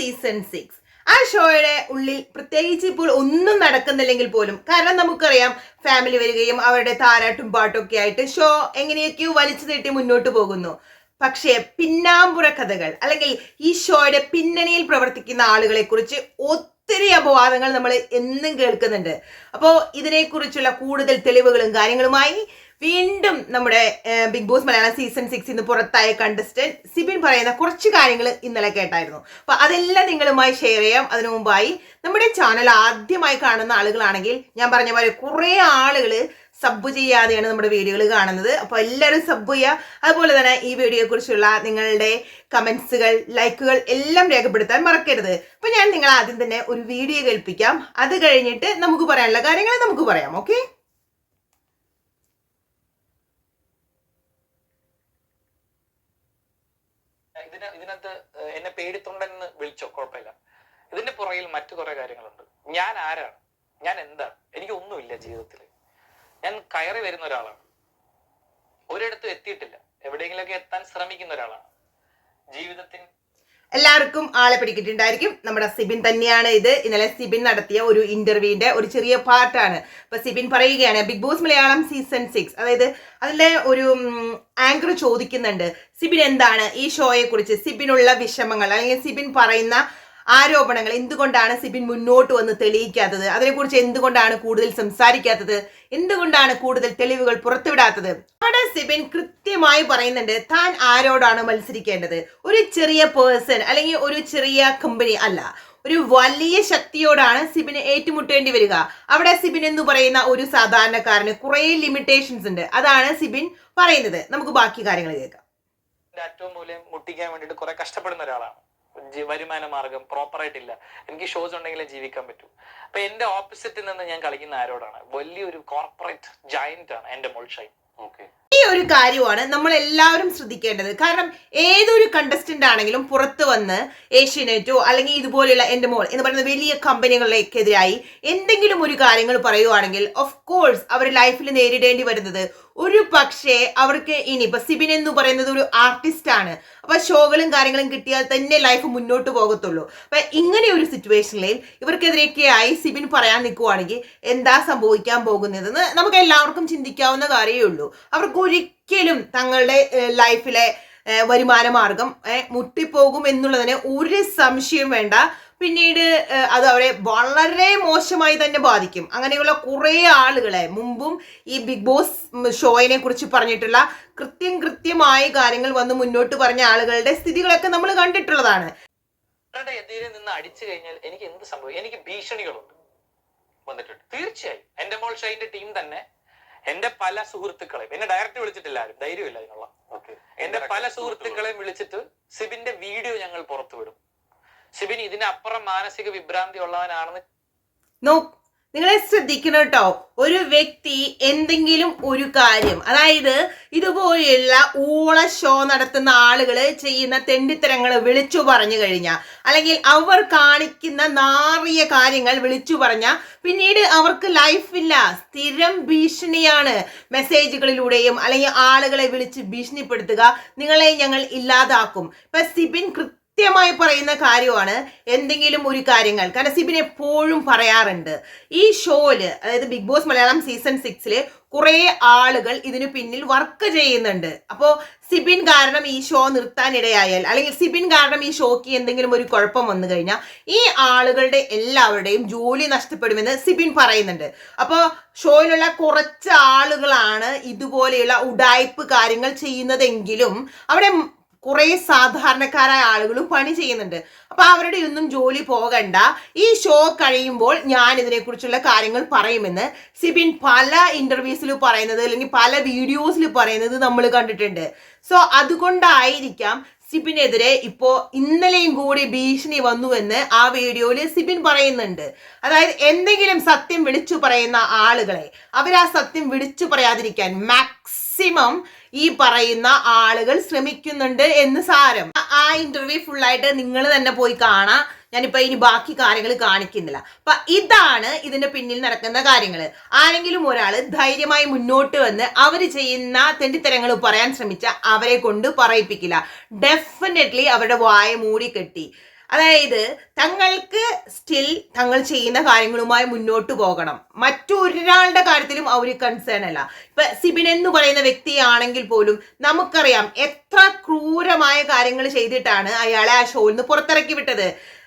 Season 6. ആ ഷോയുടെ ഉള്ളിൽ പ്രത്യേകിച്ച് ഇപ്പോൾ ഒന്നും നടക്കുന്നില്ലെങ്കിൽ പോലും, കാരണം നമുക്കറിയാം ഫാമിലി വരികയും അവരുടെ താരാട്ടും പാട്ടും ഒക്കെ ആയിട്ട് ഷോ എങ്ങനെയൊക്കെയോ വലിച്ചു നീട്ടി മുന്നോട്ട് പോകുന്നു. പക്ഷേ പിന്നാമ്പുറ കഥകൾ അല്ലെങ്കിൽ ഈ ഷോയുടെ പിന്നണിയിൽ പ്രവർത്തിക്കുന്ന ആളുകളെ കുറിച്ച് ഒത്തിരി അപവാദങ്ങൾ നമ്മൾ എന്നും കേൾക്കുന്നുണ്ട്. അപ്പോൾ ഇതിനെക്കുറിച്ചുള്ള കൂടുതൽ തെളിവുകളും കാര്യങ്ങളുമായി വീണ്ടും നമ്മുടെ ബിഗ് ബോസ് മലയാളം സീസൺ 6 ഇന്ന് പുറത്തായ കണ്ടസ്റ്റന്റ് സിബിൻ പറയുന്ന കുറച്ച് കാര്യങ്ങൾ ഇന്നലെ കേട്ടായിരുന്നു. അപ്പൊ അതെല്ലാം നിങ്ങളുമായി ഷെയർ ചെയ്യാം. അതിനു മുമ്പായി നമ്മുടെ ചാനൽ ആദ്യമായി കാണുന്ന ആളുകളാണെങ്കിൽ ഞാൻ പറഞ്ഞ പോലെ കുറെ ആളുകൾ സബ് ചെയ്യാതെയാണ് നമ്മുടെ വീഡിയോകൾ കാണുന്നത്. അപ്പൊ എല്ലാവരും സബ് ചെയ്യുക. അതുപോലെ തന്നെ ഈ വീഡിയോയെ കുറിച്ചുള്ള നിങ്ങളുടെ കമന്റ്സുകൾ, ലൈക്കുകൾ എല്ലാം രേഖപ്പെടുത്താൻ മറക്കരുത്. അപ്പൊ ഞാൻ നിങ്ങളെ ആദ്യം തന്നെ ഒരു വീഡിയോ കേൾപ്പിക്കാം. അത് കഴിഞ്ഞിട്ട് നമുക്ക് പറയാനുള്ള കാര്യങ്ങൾ നമുക്ക് പറയാം. ഓക്കെ? ഇതിനകത്ത് എന്നെ പേടിത്തൊണ്ടെന്ന് വിളിച്ചോ, കുഴപ്പമില്ല. ഇതിന്റെ പുറകിൽ മറ്റു കുറെ കാര്യങ്ങളുണ്ട്. ഞാൻ ആരാണ്, ഞാൻ എന്താണ്, എനിക്ക് ഒന്നുമില്ല ജീവിതത്തിൽ. ഞാൻ കയറി വരുന്ന ഒരാളാണ്, ഒരിടത്തും എത്തിയിട്ടില്ല, എവിടെയെങ്കിലൊക്കെ എത്താൻ ശ്രമിക്കുന്ന ഒരാളാണ്. ജീവിതത്തിൽ എല്ലാവർക്കും ആളെ പിടിക്കിട്ടുണ്ടായിരിക്കും. നമ്മുടെ സിബിൻ തന്നെയാണ് ഇത്. ഇന്നലെ സിബിൻ നടത്തിയ ഒരു ഇന്റർവ്യൂവിന്റെ ഒരു ചെറിയ പാർട്ടാണ്. അപ്പൊ സിബിൻ പറയുകയാണ് ബിഗ് ബോസ് മലയാളം സീസൺ 6, അതായത് അതിലെ ഒരു ആങ്കർ ചോദിക്കുന്നുണ്ട് സിബിൻ എന്താണ് ഈ ഷോയെ കുറിച്ച്, സിബിനുള്ള വിഷമങ്ങൾ അല്ലെങ്കിൽ സിബിൻ പറയുന്ന ആരോപണങ്ങൾ എന്തുകൊണ്ടാണ് സിബിൻ മുന്നോട്ട് വന്ന് തെളിയിക്കാത്തത്, അതിനെക്കുറിച്ച് എന്തുകൊണ്ടാണ് കൂടുതൽ സംസാരിക്കാത്തത്, എന്തുകൊണ്ടാണ് കൂടുതൽ തെളിവുകൾ പുറത്തുവിടാത്തത്. അവിടെ സിബിൻ കൃത്യമായി പറയുന്നുണ്ട് താൻ ആരോടാണ് മത്സരിക്കേണ്ടത്. ഒരു ചെറിയ പേഴ്സൺ അല്ലെങ്കിൽ ഒരു ചെറിയ കമ്പനി അല്ല, ഒരു വലിയ ശക്തിയോടാണ് സിബിന് ഏറ്റുമുട്ടേണ്ടി വരിക. അവിടെ സിബിൻ എന്ന് പറയുന്ന ഒരു സാധാരണക്കാരന് കുറെ ലിമിറ്റേഷൻസ് ഉണ്ട്. അതാണ് സിബിൻ പറയുന്നത്. നമുക്ക് ബാക്കി കാര്യങ്ങൾ കേൾക്കാം. ഏറ്റവും മൂല്യം മുട്ടിക്കാൻ വേണ്ടിട്ട് കുറെ കഷ്ടപ്പെടുന്ന ഒരാളാണ്. വരുമാന മാർഗം പ്രോപ്പറായിട്ടില്ല, എനിക്ക് ഷോസ് ഉണ്ടെങ്കിലേ ജീവിക്കാൻ പറ്റൂ. അപ്പൊ എന്റെ ഓപ്പോസിറ്റിൽ നിന്ന് ഞാൻ കളിക്കുന്ന ആരോടാണ്, വലിയൊരു കോർപ്പറേറ്റ് ജയന്റ് ആണ് എന്റെ മോൾ ഷൈൻ. ഈ ഒരു കാര്യമാണ് നമ്മൾ എല്ലാവരും ശ്രദ്ധിക്കേണ്ടത്. കാരണം ഏതൊരു കണ്ടസ്റ്റന്റ് ആണെങ്കിലും പുറത്ത് വന്ന് ഏഷ്യാനെറ്റോ അല്ലെങ്കിൽ ഇതുപോലെയുള്ള എന്റെ മോൾ എന്ന് പറയുന്ന വലിയ കമ്പനികളിലേക്കെതിരായി എന്തെങ്കിലും ഒരു കാര്യങ്ങൾ പറയുവാണെങ്കിൽ ഓഫ് കോഴ്സ് അവർ ലൈഫിൽ നേരിടേണ്ടി വരുന്നത് ഒരു പക്ഷേ അവർക്ക് ഇപ്പൊ സിബിൻ എന്ന് പറയുന്നത് ഒരു ആർട്ടിസ്റ്റ് ആണ്. അപ്പൊ ഷോകളും കാര്യങ്ങളും കിട്ടിയാൽ തന്നെ ലൈഫ് മുന്നോട്ട് പോകത്തുള്ളൂ. അപ്പൊ ഇങ്ങനെ ഒരു സിറ്റുവേഷനിൽ ഇവർക്കെതിരെയൊക്കെയായി സിബിൻ പറയാൻ നിൽക്കുവാണെങ്കിൽ എന്താ സംഭവിക്കാൻ പോകുന്നതെന്ന് നമുക്ക് എല്ലാവർക്കും ചിന്തിക്കാവുന്ന കാര്യമേ ഉള്ളൂ. അവർക്ക് ഒരിക്കലും തങ്ങളുടെ ലൈഫിലെ വരുമാന മാർഗം മുട്ടിപ്പോകും എന്നുള്ളതിന് ഒരു സംശയം വേണ്ട. പിന്നീട് അത് അവരെ വളരെ മോശമായി തന്നെ ബാധിക്കും. അങ്ങനെയുള്ള കുറെ ആളുകളെ മുമ്പും ഈ ബിഗ് ബോസ് ഷോയിനെ കുറിച്ച് പറഞ്ഞിട്ടുള്ള കൃത്യമായ കാര്യങ്ങൾ വന്ന് മുന്നോട്ട് പറഞ്ഞ ആളുകളുടെ സ്ഥിതികളൊക്കെ നമ്മൾ കണ്ടിട്ടുള്ളതാണ്. എതിരെ നിന്ന് അടിച്ചു കഴിഞ്ഞാൽ എനിക്ക് എന്ത് സംഭവിക്കും, എനിക്ക് ഭീഷണികളുണ്ട് വന്നിട്ടുണ്ട്. തീർച്ചയായും എന്റെ മോൾ ഷൈന്റെ ടീം തന്നെ എന്റെ പല സുഹൃത്തുക്കളെയും, എന്നെ ഡയറക്റ്റ് വിളിച്ചിട്ടില്ല ആരും, ധൈര്യമില്ല അതിനുള്ള, എന്റെ പല സുഹൃത്തുക്കളെയും വിളിച്ചിട്ട് സിബിന്റെ വീഡിയോ ഞങ്ങൾ പുറത്തുവിടും. സിബിൻ ഇതിനപ്പുറം മാനസിക വിഭ്രാന്തി ഉള്ളവനാണെന്ന് നിങ്ങളെ ശ്രദ്ധിക്കണം കേട്ടോ. ഒരു വ്യക്തി എന്തെങ്കിലും ഒരു കാര്യം, അതായത് ഇതുപോലെയുള്ള ഊള ഷോ നടത്തുന്ന ആളുകള് ചെയ്യുന്ന തെണ്ടിത്തരങ്ങൾ വിളിച്ചു പറഞ്ഞു കഴിഞ്ഞാൽ, അല്ലെങ്കിൽ അവർ കാണിക്കുന്ന നാറിയ കാര്യങ്ങൾ വിളിച്ചു പറഞ്ഞാൽ പിന്നീട് അവർക്ക് ലൈഫില്ല, സ്ഥിരം ഭീഷണിയാണ്. മെസ്സേജുകളിലൂടെയും അല്ലെങ്കിൽ ആളുകളെ വിളിച്ച് ഭീഷണിപ്പെടുത്തുക, നിങ്ങളെ ഞങ്ങൾ ഇല്ലാതാക്കും. ഇപ്പൊ സിബിൻ കൃത്യമായി പറയുന്ന കാര്യമാണ് എന്തെങ്കിലും ഒരു കാര്യങ്ങൾ. കാരണം സിബിൻ എപ്പോഴും പറയാറുണ്ട് ഈ ഷോയില്, അതായത് ബിഗ് ബോസ് മലയാളം സീസൺ 6 കുറെ ആളുകൾ ഇതിനു പിന്നിൽ വർക്ക് ചെയ്യുന്നുണ്ട്. അപ്പോ സിബിൻ കാരണം ഈ ഷോ നിർത്താനിടയായാൽ അല്ലെങ്കിൽ സിബിൻ കാരണം ഈ ഷോക്ക് എന്തെങ്കിലും ഒരു കുഴപ്പം വന്നു കഴിഞ്ഞാൽ ഈ ആളുകളുടെ എല്ലാവരുടെയും ജോലി നഷ്ടപ്പെടുമെന്ന് സിബിൻ പറയുന്നുണ്ട്. അപ്പോൾ ഷോയിലുള്ള കുറച്ച് ആളുകളാണ് ഇതുപോലെയുള്ള ഉഡായിപ്പ് കാര്യങ്ങൾ ചെയ്യുന്നതെങ്കിലും അവിടെ കുറെ സാധാരണക്കാരായ ആളുകളും പണി ചെയ്യുന്നുണ്ട്. അപ്പൊ അവരുടെ ഒന്നും ജോലി പോകണ്ട, ഈ ഷോ കഴിയുമ്പോൾ ഞാൻ ഇതിനെക്കുറിച്ചുള്ള കാര്യങ്ങൾ പറയുമെന്ന് സിബിൻ പല ഇന്റർവ്യൂസിൽ പറയുന്നത് അല്ലെങ്കിൽ പല വീഡിയോസിൽ പറയുന്നത് നമ്മൾ കണ്ടിട്ടുണ്ട്. സോ അതുകൊണ്ടായിരിക്കാം സിബിനെതിരെ ഇപ്പോ ഇന്നലെയും കൂടി ഭീഷണി വന്നുവെന്ന് ആ വീഡിയോയിൽ സിബിൻ പറയുന്നുണ്ട്. അതായത് എന്തെങ്കിലും സത്യം വിളിച്ചു പറയുന്ന ആളുകളെ അവരാ സത്യം വിളിച്ചു പറയാതിരിക്കാൻ മാക്സിമം ഈ പറയുന്ന ആളുകൾ ശ്രമിക്കുന്നുണ്ട് എന്ന് സാരം. ആ ഇന്റർവ്യൂ ഫുള്ളായിട്ട് നിങ്ങൾ തന്നെ പോയി കാണാം. ഞാനിപ്പോ ഇനി ബാക്കി കാര്യങ്ങൾ കാണിക്കുന്നില്ല. അപ്പൊ ഇതാണ് ഇതിന്റെ പിന്നിൽ നടക്കുന്ന കാര്യങ്ങൾ. ആരെങ്കിലും ഒരാള് ധൈര്യമായി മുന്നോട്ട് വന്ന് അവര് ചെയ്യുന്ന തെണ്ടിത്തരങ്ങൾ പറയാൻ ശ്രമിച്ച അവരെ കൊണ്ട് പറയിപ്പിക്കില്ല. ഡെഫിനറ്റ്ലി അവരുടെ വായ മൂടി കെട്ടി അതായത് തങ്ങൾക്ക് സ്റ്റിൽ തങ്ങൾ ചെയ്യുന്ന കാര്യങ്ങളുമായി മുന്നോട്ട് പോകണം. മറ്റൊരാളുടെ കാര്യത്തിലും അവർ കൺസേൺ അല്ല. ഇപ്പൊ സിബിൻ എന്ന് പറയുന്ന വ്യക്തിയാണെങ്കിൽ പോലും നമുക്കറിയാം എത്ര ക്രൂരമായ കാര്യങ്ങൾ ചെയ്തിട്ടാണ് അയാളെ ആ ഷോയിൽ നിന്ന് പുറത്തിറക്കി വിട്ടത്.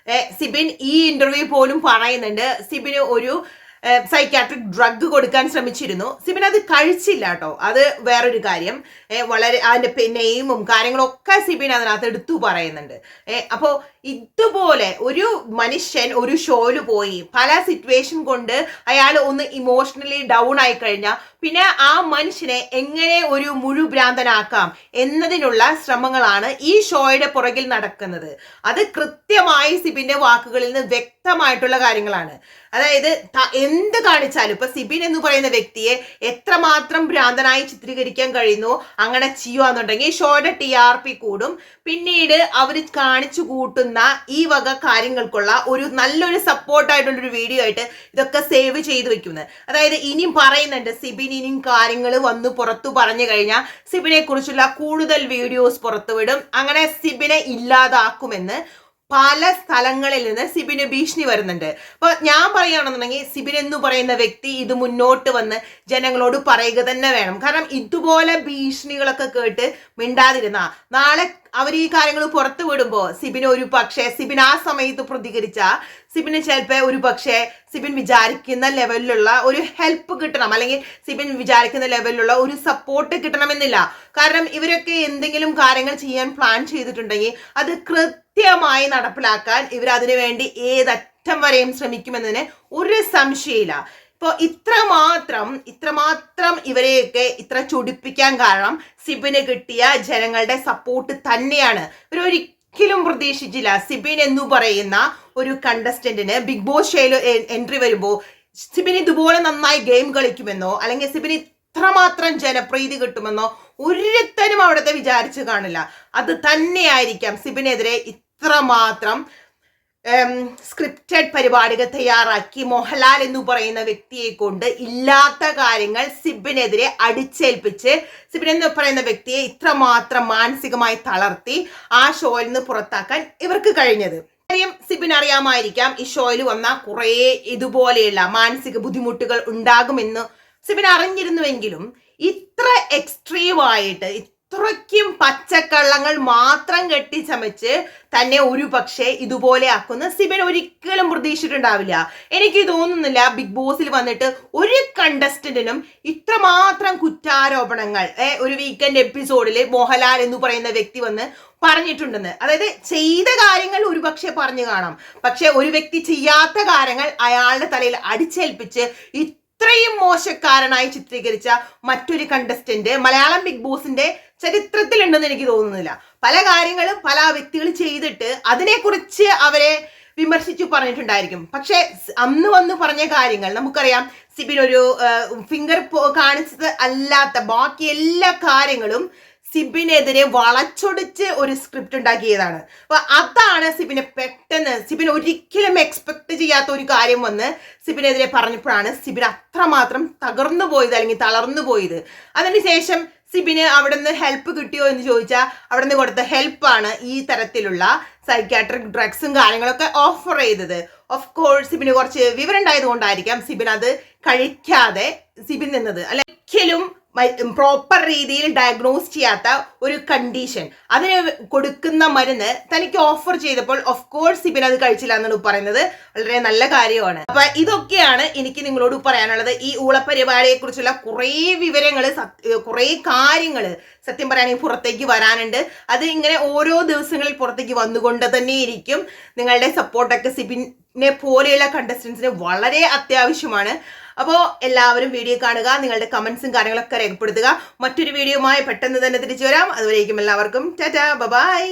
സിബിൻ ഈ ഇന്റർവ്യൂ പോലും പറയുന്നുണ്ട് സിബിന് ഒരു സൈക്യാട്രിക് ഡ്രഗ് കൊടുക്കാൻ ശ്രമിച്ചിരുന്നു. സിബിൻ അത് കഴിച്ചില്ല കേട്ടോ, അത് വേറൊരു കാര്യം. വളരെ അതിന്റെ നെയിമും കാര്യങ്ങളൊക്കെ സിബിൻ അതിനകത്ത് എടുത്തു പറയുന്നുണ്ട്. അപ്പോൾ ഇതുപോലെ ഒരു മനുഷ്യൻ ഒരു ഷോയിൽ പോയി പല സിറ്റുവേഷൻ കൊണ്ട് അയാൾ ഒന്ന് ഇമോഷണലി ഡൗൺ ആയി കഴിഞ്ഞാൽ പിന്നെ ആ മനുഷ്യനെ എങ്ങനെ ഒരു മുഴുഭ്രാന്തനാക്കാം എന്നതിനുള്ള ശ്രമങ്ങളാണ് ഈ ഷോയുടെ പുറകിൽ നടക്കുന്നത്. അത് കൃത്യമായി സിബിന്റെ വാക്കുകളിൽ നിന്ന് വ്യക്തമായിട്ടുള്ള കാര്യങ്ങളാണ്. അതായത് എന്ത് കാണിച്ചാലും ഇപ്പൊ സിബിൻ എന്ന് പറയുന്ന വ്യക്തിയെ എത്രമാത്രം ഭ്രാന്തനായി ചിത്രീകരിക്കാൻ കഴിയുന്നു അങ്ങനെ ചെയ്യുകയെന്നുണ്ടെങ്കിൽ ഷോയുടെ TRP കൂടും. പിന്നീട് അവർ കാണിച്ചു കൂട്ടുന്ന ഈ വക കാര്യങ്ങൾക്കുള്ള ഒരു നല്ലൊരു സപ്പോർട്ടായിട്ടുള്ളൊരു വീഡിയോ ആയിട്ട് ഇതൊക്കെ സേവ് ചെയ്ത് വെക്കുന്നത്. അതായത് ഇനിയും പറയുന്നുണ്ട് സിബിൻ ഇനിയും കാര്യങ്ങൾ വന്ന് പുറത്തു പറഞ്ഞു കഴിഞ്ഞാൽ സിബിനെ കുറിച്ചുള്ള കൂടുതൽ വീഡിയോസ് പുറത്തുവിടും, അങ്ങനെ സിബിനെ ഇല്ലാതാക്കുമെന്ന് പല സ്ഥലങ്ങളിൽ നിന്ന് സിബിന് ഭീഷണി വരുന്നുണ്ട്. അപ്പൊ ഞാൻ പറയുകയാണെന്നുണ്ടെങ്കിൽ സിബിൻ എന്ന് പറയുന്ന വ്യക്തി ഇത് മുന്നോട്ട് വന്ന് ജനങ്ങളോട് പറയുക തന്നെ വേണം. കാരണം ഇതുപോലെ ഭീഷണികളൊക്കെ കേട്ട് മിണ്ടാതിരുന്ന നാളെ അവർ ഈ കാര്യങ്ങൾ പുറത്തു വിടുമ്പോൾ സിബിന് ഒരു പക്ഷേ സിബിൻ ആ സമയത്ത് പ്രതികരിച്ച സിബിന് ചിലപ്പോൾ ഒരു പക്ഷേ സിബിൻ വിചാരിക്കുന്ന ലെവലിലുള്ള ഒരു ഹെൽപ്പ് കിട്ടണം, അല്ലെങ്കിൽ സിബിൻ വിചാരിക്കുന്ന ലെവലിലുള്ള ഒരു സപ്പോർട്ട് കിട്ടണമെന്നില്ല. കാരണം ഇവരൊക്കെ എന്തെങ്കിലും കാര്യങ്ങൾ ചെയ്യാൻ പ്ലാൻ ചെയ്തിട്ടുണ്ടെങ്കിൽ അത് കൃത്യമായി നടപ്പിലാക്കാൻ ഇവർ അതിനു വേണ്ടി ഏതറ്റം വരെയും ശ്രമിക്കുമെന്നതിന് ഒരു സംശയമില്ല. ഇപ്പോൾ ഇത്രമാത്രം ഇവരെയൊക്കെ ഇത്ര ചൊടിപ്പിക്കാൻ കാരണം സിബിന് കിട്ടിയ ജനങ്ങളുടെ സപ്പോർട്ട് തന്നെയാണ്. ഇവരൊരിക്കലും പ്രതീക്ഷിച്ചില്ല സിബിൻ എന്ന് പറയുന്ന ഒരു കണ്ടസ്റ്റന്റിന് ബിഗ് ബോസ് ഷോയിൽ എൻട്രി വരുമ്പോൾ സിബിൻ ഇതുപോലെ നന്നായി ഗെയിം കളിക്കുമെന്നോ അല്ലെങ്കിൽ സിബിന് ഇത്രമാത്രം ജനപ്രീതി കിട്ടുമെന്നോ ഒരുത്തരും അവിടുത്തെ വിചാരിച്ചു കാണില്ല. അത് തന്നെയായിരിക്കാം സിബിനെതിരെ ഇത്രമാത്രം സ്ക്രിപ്റ്റഡ് പരിപാടികൾ തയ്യാറാക്കി മോഹൻലാൽ എന്ന് പറയുന്ന വ്യക്തിയെ കൊണ്ട് ഇല്ലാത്ത കാര്യങ്ങൾ സിബിനെതിരെ അടിച്ചേൽപ്പിച്ച് സിബിൻ എന്ന് പറയുന്ന വ്യക്തിയെ ഇത്രമാത്രം മാനസികമായി തളർത്തി ആ ഷോയിൽ നിന്ന് പുറത്താക്കാൻ ഇവർക്ക് കഴിഞ്ഞത്. കാര്യം സിബിൻ അറിയാമായിരിക്കാം ഈ ഷോയിൽ വന്ന കുറേ ഇതുപോലെയുള്ള മാനസിക ബുദ്ധിമുട്ടുകൾ ഉണ്ടാകുമെന്ന് സിബിൻ അറിഞ്ഞിരുന്നുവെങ്കിലും ഇത്ര എക്സ്ട്രീമായിട്ട് ഇത്രയ്ക്കും പച്ചക്കള്ളങ്ങൾ മാത്രം കെട്ടിച്ചമച്ച് തന്നെ ഒരു പക്ഷേ ഇതുപോലെ ആക്കുന്ന സിബിൻ ഒരിക്കലും പ്രതീക്ഷിച്ചിട്ടുണ്ടാവില്ല. എനിക്ക് തോന്നുന്നില്ല ബിഗ് ബോസിൽ വന്നിട്ട് ഒരു കണ്ടസ്റ്റന്റിനും ഇത്രമാത്രം കുറ്റാരോപണങ്ങൾ ഒരു വീക്കെൻഡ് എപ്പിസോഡിൽ മോഹൻലാൽ എന്ന് പറയുന്ന വ്യക്തി വന്ന് പറഞ്ഞിട്ടുണ്ടെന്ന്. അതായത് ചെയ്ത കാര്യങ്ങൾ ഒരുപക്ഷെ പറഞ്ഞു കാണാം, പക്ഷെ ഒരു വ്യക്തി ചെയ്യാത്ത കാര്യങ്ങൾ അയാളുടെ തലയിൽ അടിച്ചേൽപ്പിച്ച് ഇത്രയും മോശക്കാരനായി ചിത്രീകരിച്ച മറ്റൊരു കണ്ടസ്റ്റന്റ് മലയാളം ബിഗ് ബോസിന്റെ ചരിത്രത്തിലുണ്ടെന്ന് എനിക്ക് തോന്നുന്നില്ല. പല കാര്യങ്ങളും പല വ്യക്തികൾ ചെയ്തിട്ട് അതിനെക്കുറിച്ച് അവരെ വിമർശിച്ചു പറഞ്ഞിട്ടുണ്ടായിരിക്കും, പക്ഷെ അന്ന് വന്ന് പറഞ്ഞ കാര്യങ്ങൾ നമുക്കറിയാം. സിബിൻ ഒരു ഫിംഗർ കാണിച്ചത് അല്ലാത്ത ബാക്കി എല്ലാ കാര്യങ്ങളും സിബിനെതിരെ വളച്ചൊടിച്ച് ഒരു സ്ക്രിപ്റ്റ് ഉണ്ടാക്കിയതാണ്. അപ്പൊ അതാണ് സിബിൻ ഒരിക്കലും എക്സ്പെക്ട് ചെയ്യാത്ത ഒരു കാര്യം വന്ന് സിബിനെതിരെ പറഞ്ഞപ്പോഴാണ് സിബിൻ അത്രമാത്രം തകർന്നു പോയത് അല്ലെങ്കിൽ തളർന്നു പോയത്. അതിനുശേഷം സിബിന് അവിടെ നിന്ന് ഹെൽപ്പ് കിട്ടിയോ എന്ന് ചോദിച്ചാൽ അവിടെ നിന്ന് കൊടുത്ത ഹെൽപ്പാണ് ഈ തരത്തിലുള്ള സൈക്യാട്രിക് ഡ്രഗ്സും കാര്യങ്ങളൊക്കെ ഓഫർ ചെയ്തത്. ഓഫ് കോഴ്സ് സിബിന് കുറച്ച് വിവരം ഉണ്ടായത് കൊണ്ടായിരിക്കാം സിബിൻ അത് കഴിക്കാതെ സിബിൻ നിന്നത്. അല്ലെ ഒരിക്കലും പ്രോപ്പർ രീതിയിൽ ഡയഗ്നോസ് ചെയ്യാത്ത ഒരു കണ്ടീഷൻ അതിന് കൊടുക്കുന്ന മരുന്ന് തനിക്ക് ഓഫർ ചെയ്തപ്പോൾ ഓഫ് കോഴ്സ് സിബിൻ അത് കഴിച്ചില്ല എന്നാണ് പറയുന്നത്. വളരെ നല്ല കാര്യമാണ്. അപ്പൊ ഇതൊക്കെയാണ് എനിക്ക് നിങ്ങളോട് പറയാനുള്ളത്. ഈ ഊളപ്പരിപാടിയെ കുറിച്ചുള്ള കുറേ വിവരങ്ങൾ കുറേ കാര്യങ്ങൾ സത്യം പറയുകയാണെങ്കിൽ പുറത്തേക്ക് വരാനുണ്ട്. അത് ഇങ്ങനെ ഓരോ ദിവസങ്ങളിൽ പുറത്തേക്ക് വന്നുകൊണ്ട് തന്നെ ഇരിക്കും. നിങ്ങളുടെ സപ്പോർട്ടൊക്കെ സിബിനെ പോലെയുള്ള കണ്ടസ്റ്റൻസിന് വളരെ അത്യാവശ്യമാണ്. അപ്പോൾ എല്ലാവരും വീഡിയോ കാണുക, നിങ്ങളുടെ കമന്റ്സും കാര്യങ്ങളൊക്കെ രേഖപ്പെടുത്തുക. മറ്റൊരു വീഡിയോയുമായി പെട്ടെന്ന് തന്നെ തിരിച്ചു വരാം. അതുവരേക്കും എല്ലാവർക്കും ടാറ്റാ ബൈ.